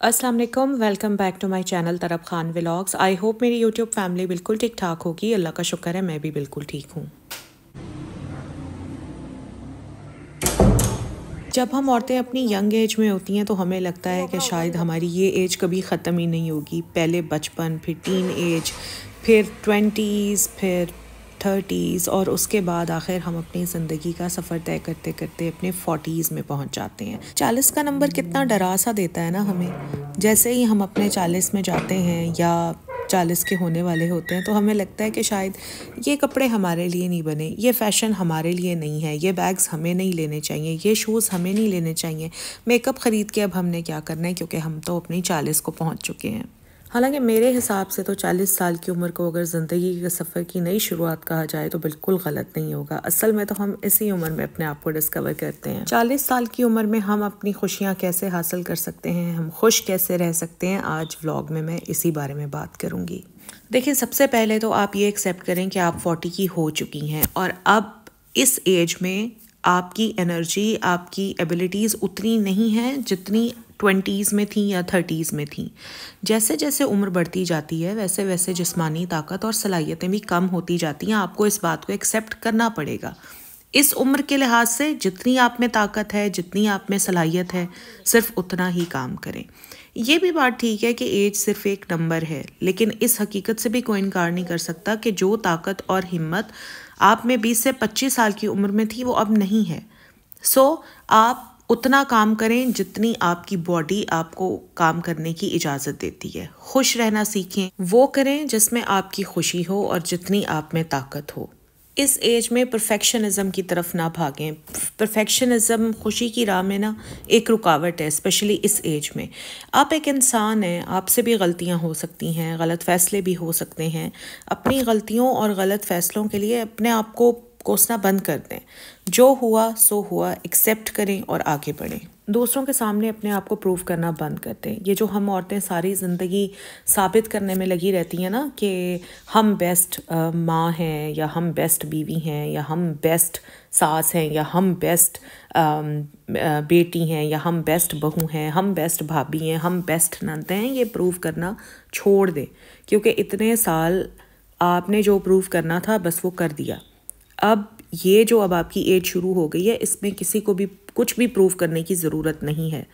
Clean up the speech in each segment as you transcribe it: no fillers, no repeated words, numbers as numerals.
अस्सलाम वालेकुम, welcome back to my channel Taraf Khan vlogs. I hope मेरी यूट्यूब फैमिली बिल्कुल ठीक ठाक होगी। अल्लाह का शुक्र है, मैं भी बिल्कुल ठीक हूँ। जब हम औरतें अपनी यंग एज में होती हैं तो हमें लगता है कि शायद हमारी ये एज कभी ख़त्म ही नहीं होगी। पहले बचपन, फिर टीन एज, फिर 20s, फिर 30s और उसके बाद आखिर हम अपनी ज़िंदगी का सफ़र तय करते करते अपने 40s में पहुंच जाते हैं। 40 का नंबर कितना डरा सा देता है ना हमें। जैसे ही हम अपने 40 में जाते हैं या 40 के होने वाले होते हैं तो हमें लगता है कि शायद ये कपड़े हमारे लिए नहीं बने, ये फ़ैशन हमारे लिए नहीं है, ये बैग्स हमें नहीं लेने चाहिए, ये शूज़ हमें नहीं लेने चाहिए, मेकअप ख़रीद के अब हमने क्या करना है क्योंकि हम तो अपनी 40 को पहुंच चुके हैं। हालांकि मेरे हिसाब से तो 40 साल की उम्र को अगर ज़िंदगी के सफ़र की नई शुरुआत कहा जाए तो बिल्कुल गलत नहीं होगा। असल में तो हम इसी उम्र में अपने आप को डिस्कवर करते हैं। 40 साल की उम्र में हम अपनी खुशियाँ कैसे हासिल कर सकते हैं, हम खुश कैसे रह सकते हैं, आज व्लॉग में मैं इसी बारे में बात करूँगी। देखिए, सबसे पहले तो आप ये एक्सेप्ट करें कि आप 40 की हो चुकी हैं और अब इस एज में आपकी एनर्जी, आपकी एबिलिटीज़ उतनी नहीं हैं जितनी 20s में थी या 30s में थी। जैसे जैसे उम्र बढ़ती जाती है वैसे वैसे जिस्मानी ताकत और सलाहियतें भी कम होती जाती हैं। आपको इस बात को एक्सेप्ट करना पड़ेगा। इस उम्र के लिहाज से जितनी आप में ताकत है, जितनी आप में सलाहियत है, सिर्फ उतना ही काम करें। ये भी बात ठीक है कि एज सिर्फ एक नंबर है, लेकिन इस हकीकत से भी कोई इनकार नहीं कर सकता कि जो ताकत और हिम्मत आप में 20 से 25 साल की उम्र में थी वो अब नहीं है। आप उतना काम करें जितनी आपकी बॉडी आपको काम करने की इजाज़त देती है। खुश रहना सीखें, वो करें जिसमें आपकी खुशी हो और जितनी आप में ताकत हो। इस एज में परफेक्शनिज़म की तरफ ना भागें। परफेक्शनिज़म खुशी की राह में ना एक रुकावट है, स्पेशली इस एज में। आप एक इंसान हैं, आपसे भी गलतियां हो सकती हैं, गलत फ़ैसले भी हो सकते हैं। अपनी गलतियों और गलत फ़ैसलों के लिए अपने आप को कोसना बंद कर दें। जो हुआ सो हुआ, एक्सेप्ट करें और आगे बढ़ें। दूसरों के सामने अपने आप को प्रूव करना बंद कर दें। ये जो हम औरतें सारी ज़िंदगी साबित करने में लगी रहती हैं ना कि हम बेस्ट माँ हैं या हम बेस्ट बीवी हैं या हम बेस्ट सास हैं या हम बेस्ट बेटी हैं या हम बेस्ट बहू हैं, हम बेस्ट भाभी हैं, हम बेस्ट नंद हैं, ये प्रूव करना छोड़ दें। क्योंकि इतने साल आपने जो प्रूव करना था बस वो कर दिया। अब ये जो अब आपकी एज शुरू हो गई है, इसमें किसी को भी कुछ भी प्रूव करने की ज़रूरत नहीं है।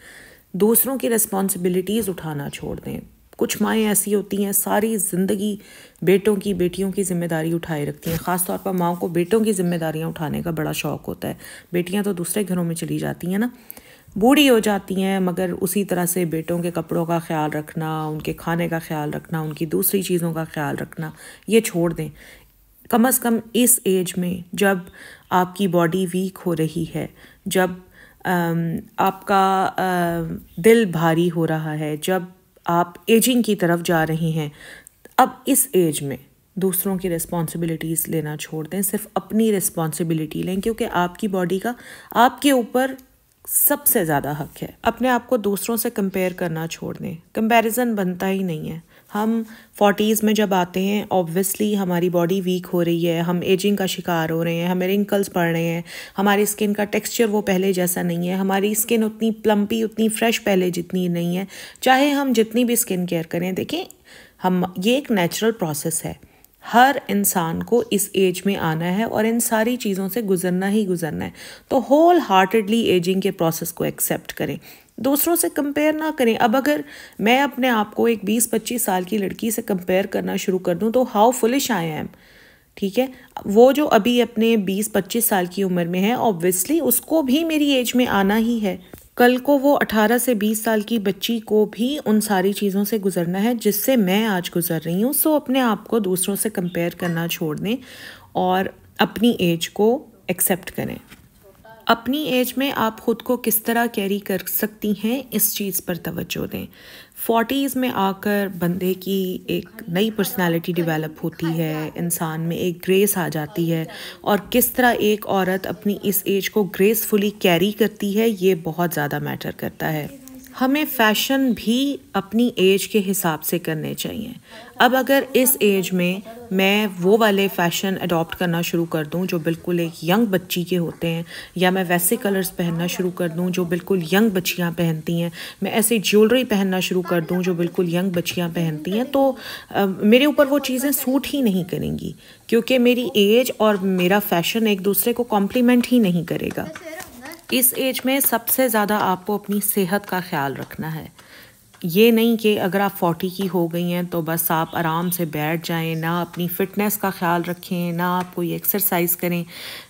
दूसरों की रिस्पॉन्सिबिलिटीज़ उठाना छोड़ दें। कुछ माएँ ऐसी होती हैं सारी ज़िंदगी बेटों की, बेटियों की ज़िम्मेदारी उठाए रखती हैं। ख़ास तौर पर माओं को बेटों की ज़िम्मेदारियाँ उठाने का बड़ा शौक़ होता है। बेटियाँ तो दूसरे घरों में चली जाती हैं ना, बूढ़ी हो जाती हैं, मगर उसी तरह से बेटों के कपड़ों का ख्याल रखना, उनके खाने का ख्याल रखना, उनकी दूसरी चीज़ों का ख्याल रखना, ये छोड़ दें। कम से कम इस एज में जब आपकी बॉडी वीक हो रही है, जब आपका दिल भारी हो रहा है, जब आप एजिंग की तरफ जा रहे हैं, अब इस एज में दूसरों की रिस्पॉन्सिबिलिटीज़ लेना छोड़ दें। सिर्फ अपनी रिस्पॉन्सिबिलिटी लें, क्योंकि आपकी बॉडी का आपके ऊपर सबसे ज़्यादा हक है। अपने आप को दूसरों से कंपेयर करना छोड़ दें। कंपैरिजन बनता ही नहीं है। हम 40s में जब आते हैं, ऑब्वियसली हमारी बॉडी वीक हो रही है, हम एजिंग का शिकार हो रहे हैं, हमें रिंकल्स पड़ रहे हैं, हमारी स्किन का टेक्सचर वो पहले जैसा नहीं है, हमारी स्किन उतनी प्लम्पी, उतनी फ्रेश पहले जितनी नहीं है। चाहे हम जितनी भी स्किन केयर करें, देखें ये एक नेचुरल प्रोसेस है। हर इंसान को इस एज में आना है और इन सारी चीज़ों से गुजरना ही गुजरना है। तो होल हार्टेडली एजिंग के प्रोसेस को एक्सेप्ट करें, दूसरों से कंपेयर ना करें। अब अगर मैं अपने आप को एक 20-25 साल की लड़की से कंपेयर करना शुरू कर दूं तो हाउ फुलिश आई एम। ठीक है, वो जो अभी अपने 20-25 साल की उम्र में है, ऑब्वियसली उसको भी मेरी एज में आना ही है। कल को वो 18 से 20 साल की बच्ची को भी उन सारी चीज़ों से गुजरना है जिससे मैं आज गुजर रही हूँ। सो अपने आप को दूसरों से कंपेयर करना छोड़ दें और अपनी एज को एक्सेप्ट करें। अपनी एज में आप ख़ुद को किस तरह कैरी कर सकती हैं, इस चीज़ पर तवज्जो दें। 40s में आकर बंदे की एक नई पर्सनालिटी डेवलप होती है, इंसान में एक ग्रेस आ जाती है, और किस तरह एक औरत अपनी इस एज को ग्रेसफुली कैरी करती है, ये बहुत ज़्यादा मैटर करता है। हमें फ़ैशन भी अपनी एज के हिसाब से करने चाहिए। अब अगर इस एज में मैं वो वाले फ़ैशन अडॉप्ट करना शुरू कर दूं जो बिल्कुल एक यंग बच्ची के होते हैं, या मैं वैसे कलर्स पहनना शुरू कर दूं जो बिल्कुल यंग बच्चियां पहनती हैं, मैं ऐसे ज्वेलरी पहनना शुरू कर दूं जो बिल्कुल यंग बच्चियां पहनती हैं, तो मेरे ऊपर वो चीज़ें सूट ही नहीं करेंगी, क्योंकि मेरी एज और मेरा फ़ैशन एक दूसरे को कॉम्प्लीमेंट ही नहीं करेगा। इस एज में सबसे ज़्यादा आपको अपनी सेहत का ख्याल रखना है। ये नहीं कि अगर आप 40 की हो गई हैं तो बस आप आराम से बैठ जाएं, ना अपनी फ़िटनेस का ख्याल रखें, ना आप कोई एक्सरसाइज करें।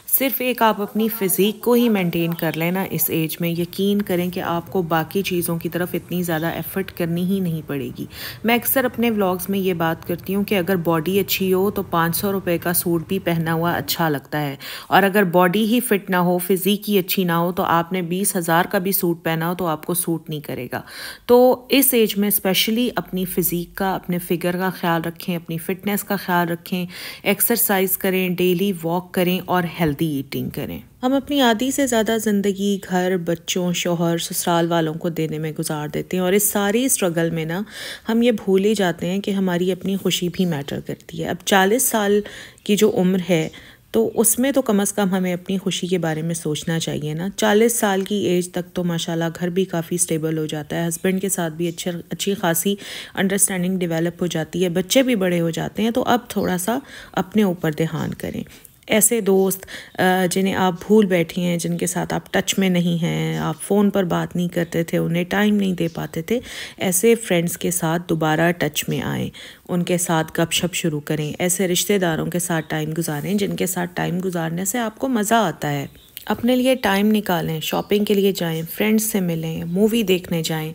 सिर्फ एक आप अपनी फ़िज़ीक को ही मेंटेन कर लें ना इस एज में, यकीन करें कि आपको बाकी चीज़ों की तरफ इतनी ज़्यादा एफ़र्ट करनी ही नहीं पड़ेगी। मैं अक्सर अपने व्लॉग्स में ये बात करती हूँ कि अगर बॉडी अच्छी हो तो 500 रुपये का सूट भी पहना हुआ अच्छा लगता है, और अगर बॉडी ही फिट ना हो, फ़िज़ीक ही अच्छी ना हो, तो आपने 20,000 का भी सूट पहना हो तो आपको सूट नहीं करेगा। तो इस एज में स्पेशली अपनी फ़िज़ीक का, अपने फिगर का ख्याल रखें, अपनी फ़िटनेस का ख्याल रखें, एक्सरसाइज करें, डेली वॉक करें और हेल्दी ईटिंग करें। हम अपनी आधी से ज़्यादा ज़िंदगी घर, बच्चों, शौहर, ससुराल वालों को देने में गुजार देते हैं, और इस सारी स्ट्रगल में ना हम ये भूल ही जाते हैं कि हमारी अपनी खुशी भी मैटर करती है। अब 40 साल की जो उम्र है तो उसमें तो कम से कम हमें अपनी खुशी के बारे में सोचना चाहिए ना। 40 साल की एज तक तो माशाल्लाह घर भी काफ़ी स्टेबल हो जाता है, हस्बैंड के साथ भी अच्छी खासी अंडरस्टैंडिंग डेवलप हो जाती है, बच्चे भी बड़े हो जाते हैं। तो अब थोड़ा सा अपने ऊपर ध्यान करें। ऐसे दोस्त जिन्हें आप भूल बैठी हैं, जिनके साथ आप टच में नहीं हैं, आप फ़ोन पर बात नहीं करते थे, उन्हें टाइम नहीं दे पाते थे, ऐसे फ्रेंड्स के साथ दोबारा टच में आएँ, उनके साथ गपशप शुरू करें। ऐसे रिश्तेदारों के साथ टाइम गुजारें जिनके साथ टाइम गुजारने से आपको मज़ा आता है। अपने लिए टाइम निकालें, शॉपिंग के लिए जाएं, फ्रेंड्स से मिलें, मूवी देखने जाएं,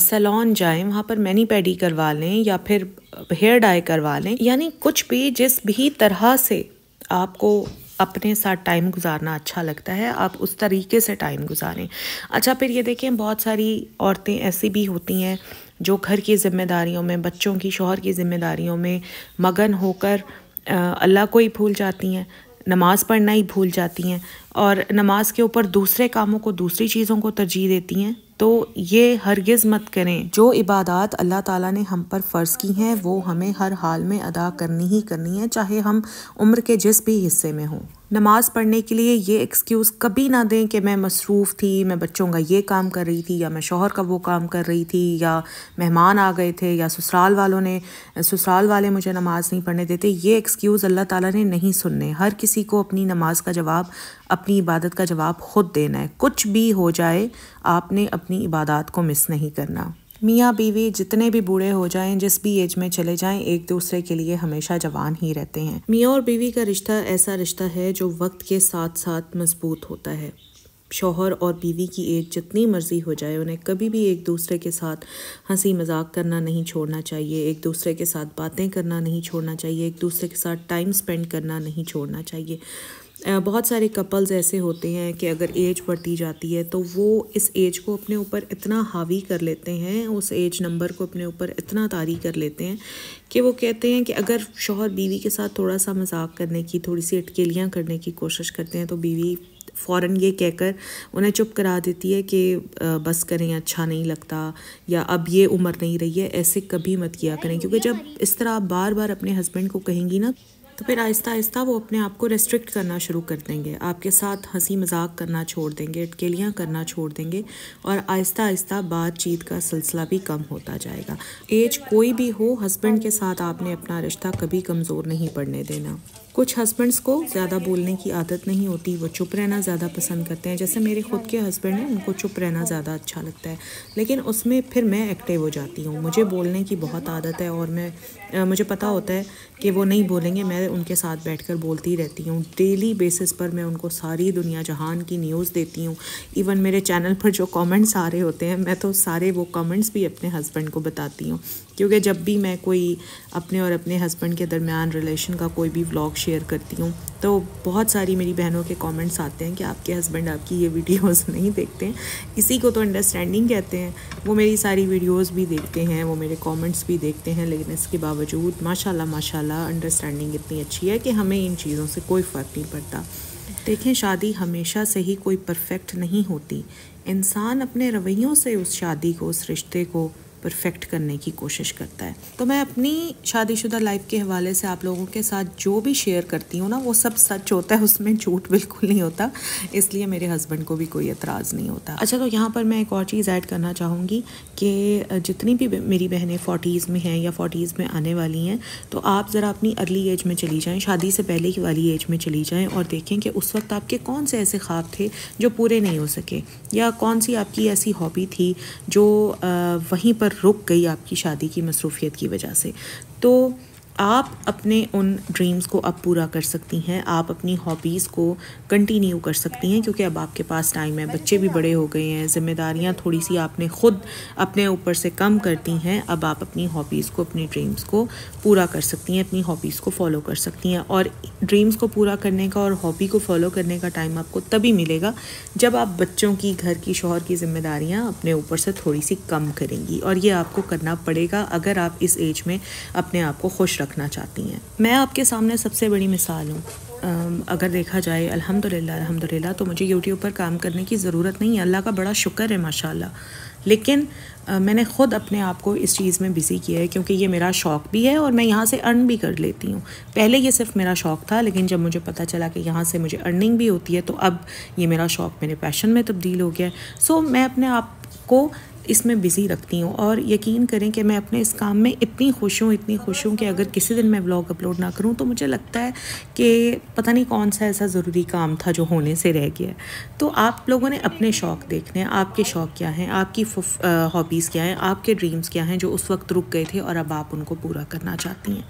सैलून जाएं, वहाँ पर मैनी पेडी करवा लें या फिर हेयर डाई करवा लें। यानी कुछ भी, जिस भी तरह से आपको अपने साथ टाइम गुजारना अच्छा लगता है, आप उस तरीके से टाइम गुजारें। अच्छा, फिर ये देखें, बहुत सारी औरतें ऐसी भी होती हैं जो घर की ज़िम्मेदारियों में, बच्चों की, शौहर की ज़िम्मेदारियों में मगन होकर अल्लाह को ही भूल जाती हैं, नमाज़ पढ़ना ही भूल जाती हैं, और नमाज के ऊपर दूसरे कामों को, दूसरी चीज़ों को तरजीह देती हैं। तो ये हरगिज़ मत करें। जो इबादत अल्लाह ताला ने हम पर फ़र्ज़ की हैं वो हमें हर हाल में अदा करनी ही करनी है, चाहे हम उम्र के जिस भी हिस्से में हों। नमाज़ पढ़ने के लिए ये एक्सक्यूज़ कभी ना दें कि मैं मसरूफ़ थी, मैं बच्चों का ये काम कर रही थी, या मैं शौहर का वो काम कर रही थी, या मेहमान आ गए थे, या ससुराल वाले मुझे नमाज़ नहीं पढ़ने देते। ये एक्सक्यूज़ अल्लाह ताला ने नहीं सुनने। हर किसी को अपनी नमाज का जवाब, अपनी इबादत का जवाब खुद देना है। कुछ भी हो जाए, आपने अपनी इबादत को मिस नहीं करना। मियाँ बीवी जितने भी बूढ़े हो जाएं, जिस भी एज में चले जाएं, एक दूसरे के लिए हमेशा जवान ही रहते हैं। मियाँ और बीवी का रिश्ता ऐसा रिश्ता है जो वक्त के साथ साथ मजबूत होता है। शौहर और बीवी की एज जितनी मर्जी हो जाए, उन्हें कभी भी एक दूसरे के साथ हंसी मजाक करना नहीं छोड़ना चाहिए, एक दूसरे के साथ बातें करना नहीं छोड़ना चाहिए, एक दूसरे के साथ टाइम स्पेंड करना नहीं छोड़ना चाहिए। बहुत सारे कपल्स ऐसे होते हैं कि अगर एज बढ़ती जाती है तो वो इस एज को अपने ऊपर इतना हावी कर लेते हैं, उस एज नंबर को अपने ऊपर इतना तारी कर लेते हैं कि वो कहते हैं कि अगर शौहर बीवी के साथ थोड़ा सा मजाक करने की, थोड़ी सी अटकेलियाँ करने की कोशिश करते हैं तो बीवी फ़ौरन ये कहकर उन्हें चुप करा देती है कि बस करें, अच्छा नहीं लगता, या अब ये उम्र नहीं रही है। ऐसे कभी मत किया करें, क्योंकि जब इस तरह आप बार बार अपने हस्बैंड को कहेंगी ना, तो फिर आहिस्ता आहिस्ता वो अपने आप को रेस्ट्रिक्ट करना शुरू कर देंगे, आपके साथ हंसी मजाक करना छोड़ देंगे, अटकेलियाँ करना छोड़ देंगे, और आहिस्ता आहिस्ता बातचीत का सिलसिला भी कम होता जाएगा। एज कोई भी हो, हस्बैंड के साथ आपने अपना रिश्ता कभी कमज़ोर नहीं पड़ने देना। कुछ हस्बैंड्स को ज़्यादा बोलने की आदत नहीं होती, वो चुप रहना ज़्यादा पसंद करते हैं। जैसे मेरे ख़ुद के हस्बैंड हैं, उनको चुप रहना ज़्यादा अच्छा लगता है, लेकिन उसमें फिर मैं एक्टिव हो जाती हूँ। मुझे बोलने की बहुत आदत है, और मुझे पता होता है कि वो नहीं बोलेंगे, मैं उनके साथ बैठकर बोलती रहती हूँ। डेली बेसिस पर मैं उनको सारी दुनिया जहान की न्यूज़ देती हूँ। इवन मेरे चैनल पर जो कमेंट्स आ रहे होते हैं, मैं तो सारे वो कमेंट्स भी अपने हस्बैंड को बताती हूँ, क्योंकि जब भी मैं कोई अपने और अपने हस्बैंड के दरमियान रिलेशन का कोई भी व्लॉग शेयर करती हूँ तो बहुत सारी मेरी बहनों के कमेंट्स आते हैं कि आपके हस्बैंड आपकी ये वीडियोस नहीं देखते हैं। इसी को तो अंडरस्टैंडिंग कहते हैं। वो मेरी सारी वीडियोस भी देखते हैं, वो मेरे कमेंट्स भी देखते हैं, लेकिन इसके बावजूद माशाल्लाह अंडरस्टैंडिंग इतनी अच्छी है कि हमें इन चीज़ों से कोई फ़र्क नहीं पड़ता। देखें, शादी हमेशा से ही कोई परफेक्ट नहीं होती। इंसान अपने रवैयों से उस शादी को, उस रिश्ते को परफेक्ट करने की कोशिश करता है। तो मैं अपनी शादीशुदा लाइफ के हवाले से आप लोगों के साथ जो भी शेयर करती हूँ ना, वो सब सच होता है, उसमें झूठ बिल्कुल नहीं होता, इसलिए मेरे हस्बैंड को भी कोई एतराज़ नहीं होता। अच्छा, तो यहाँ पर मैं एक और चीज़ ऐड करना चाहूँगी कि जितनी भी मेरी बहनें 40s में हैं या 40s में आने वाली हैं, तो आप ज़रा अपनी अर्ली एज में चली जाएँ, शादी से पहले की वाली एज में चली जाएँ और देखें कि उस वक्त आपके कौन से ऐसे ख्वाब थे जो पूरे नहीं हो सके, या कौन सी आपकी ऐसी हॉबी थी जो वहीं पर रुक गई आपकी शादी की मसरूफियत की वजह से। तो आप अपने उन ड्रीम्स को अब पूरा कर सकती हैं, आप अपनी हॉबीज़ को कंटिन्यू कर सकती हैं, क्योंकि अब आपके पास टाइम है, बच्चे भी बड़े हो गए हैं, ज़िम्मेदारियां थोड़ी सी आपने ख़ुद अपने ऊपर से कम कर दी हैं। अब आप अपनी हॉबीज़ को, अपनी ड्रीम्स को पूरा कर सकती हैं, अपनी हॉबीज़ को फॉलो कर सकती हैं। और ड्रीम्स को पूरा करने का और हॉबी को फॉलो करने का टाइम आपको तभी मिलेगा जब आप बच्चों की, घर की, शौहर की ज़िम्मेदारियाँ अपने ऊपर से थोड़ी सी कम करेंगी, और ये आपको करना पड़ेगा अगर आप इस एज में अपने आप को खुश रखना चाहती हैं। मैं आपके सामने सबसे बड़ी मिसाल हूँ। अगर देखा जाए, अल्हम्दुलिल्लाह तो मुझे यूट्यूब पर काम करने की ज़रूरत नहीं है, अल्लाह का बड़ा शुक्र है माशाल्लाह। लेकिन मैंने ख़ुद अपने आप को इस चीज़ में बिज़ी किया है, क्योंकि ये मेरा शौक़ भी है और मैं यहाँ से अर्न भी कर लेती हूँ। पहले ये सिर्फ मेरा शौक़ था, लेकिन जब मुझे पता चला कि यहाँ से मुझे अर्निंग भी होती है, तो अब ये मेरा शौक़ मेरे पैशन में तब्दील हो गया है। सो मैं अपने आप को इसमें बिज़ी रखती हूँ, और यकीन करें कि मैं अपने इस काम में इतनी खुश हूँ कि अगर किसी दिन मैं व्लॉग अपलोड ना करूँ तो मुझे लगता है कि पता नहीं कौन सा ऐसा ज़रूरी काम था जो होने से रह गया। तो आप लोगों ने अपने शौक़ देखने हैं, आपके शौक़ क्या हैं, आपकी हॉबीज़ क्या हैं, आपके ड्रीम्स क्या हैं जो उस वक्त रुक गए थे और अब आप उनको पूरा करना चाहती हैं।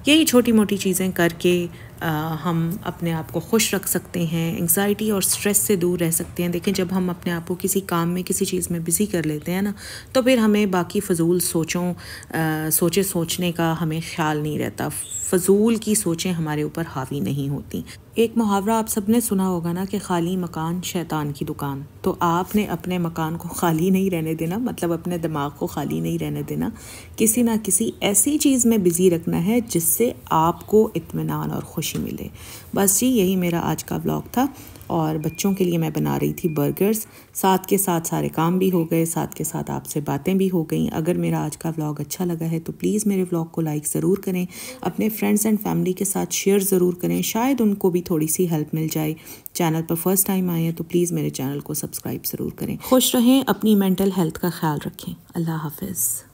यही छोटी मोटी चीज़ें करके हम अपने आप को खुश रख सकते हैं, एंग्जाइटी और स्ट्रेस से दूर रह सकते हैं। देखें, जब हम अपने आप को किसी काम में, किसी चीज़ में बिज़ी कर लेते हैं ना, तो फिर हमें बाकी फ़जूल सोचने का हमें ख्याल नहीं रहता, फ़जूल की सोचें हमारे ऊपर हावी नहीं होती। एक मुहावरा आप सबने सुना होगा ना कि खाली मकान शैतान की दुकान। तो आपने अपने मकान को खाली नहीं रहने देना, मतलब अपने दिमाग को खाली नहीं रहने देना, किसी ना किसी ऐसी चीज़ में बिज़ी रखना है जिससे आपको इत्मीनान और खुशी मिले। बस जी, यही मेरा आज का व्लॉग था, और बच्चों के लिए मैं बना रही थी बर्गर्स, साथ के साथ सारे काम भी हो गए, साथ के साथ आपसे बातें भी हो गई। अगर मेरा आज का व्लॉग अच्छा लगा है तो प्लीज़ मेरे व्लॉग को लाइक ज़रूर करें, अपने फ्रेंड्स एंड फैमिली के साथ शेयर ज़रूर करें, शायद उनको भी थोड़ी सी हेल्प मिल जाए। चैनल पर फर्स्ट टाइम आए हैं तो प्लीज़ मेरे चैनल को सब्सक्राइब ज़रूर करें। खुश रहें, अपनी मेंटल हेल्थ का ख्याल रखें। अल्लाह हाफ़िज़।